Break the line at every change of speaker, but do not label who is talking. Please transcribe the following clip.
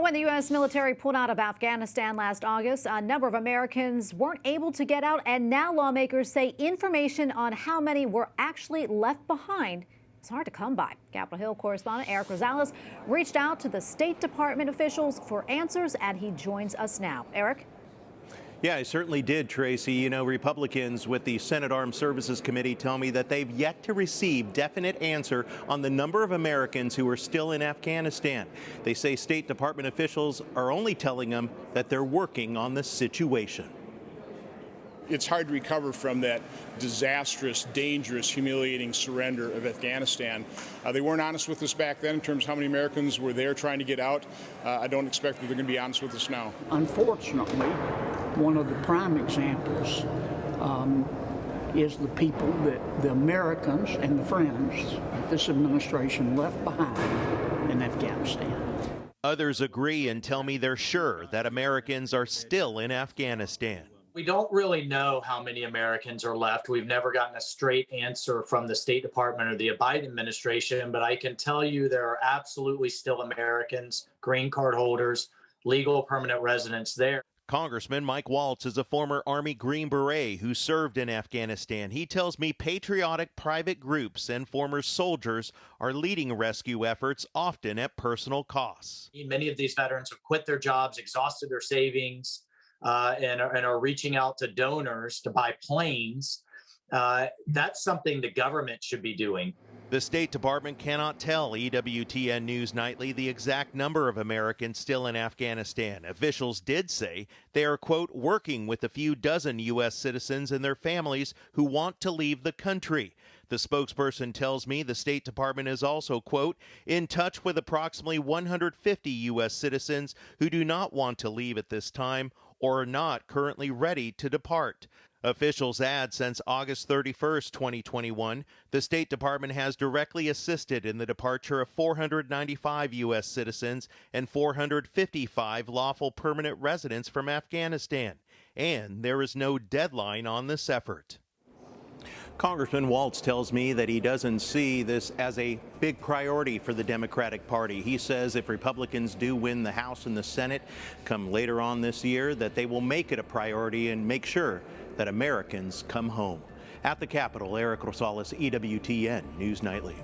When the U.S. military pulled out of Afghanistan last August, a number of Americans weren't able to get out, and now lawmakers say information on how many were actually left behind is hard to come by. Capitol Hill correspondent Erik Rosales reached out to the State Department officials for answers, and he joins us now. Erik?
Yeah, I certainly did, Tracy. You know, Republicans with the Senate Armed Services Committee tell me that they've yet to receive definite answer on the number of Americans who are still in Afghanistan. They say State Department officials are only telling them that they're working on the situation.
It's hard to recover from that disastrous, dangerous, humiliating surrender of Afghanistan. They weren't honest with us back then in terms of how many Americans were there trying to get out. I don't expect that they're going to be honest with us now.
Unfortunately, one of the prime examples is the people that the Americans and the friends that this administration left behind in Afghanistan.
Others agree and tell me they're sure that Americans are still in Afghanistan.
We don't really know how many Americans are left. We've never gotten a straight answer from the State Department or the Biden administration, but I can tell you there are absolutely still Americans, green card holders, legal permanent residents there.
Congressman Mike Waltz is a former Army Green Beret who served in Afghanistan. He tells me patriotic private groups and former soldiers are leading rescue efforts, often at personal costs.
Many of these veterans have quit their jobs, exhausted their savings, and are reaching out to donors to buy planes. That's something the government should be doing.
The State Department cannot tell EWTN News Nightly the exact number of Americans still in Afghanistan. Officials did say they are, quote, working with a few dozen U.S. citizens and their families who want to leave the country. The spokesperson tells me the State Department is also, quote, in touch with approximately 150 U.S. citizens who do not want to leave at this time or are not currently ready to depart. Officials add since August 31st, 2021, the State Department has directly assisted in the departure of 495 U.S. citizens and 455 lawful permanent residents from Afghanistan. And there is no deadline on this effort. Congressman Waltz tells me that he doesn't see this as a big priority for the Democratic Party. He says if Republicans do win the House and the Senate come later on this year, that they will make it a priority and make sure that Americans come home. At the Capitol, Erik Rosales, EWTN News Nightly.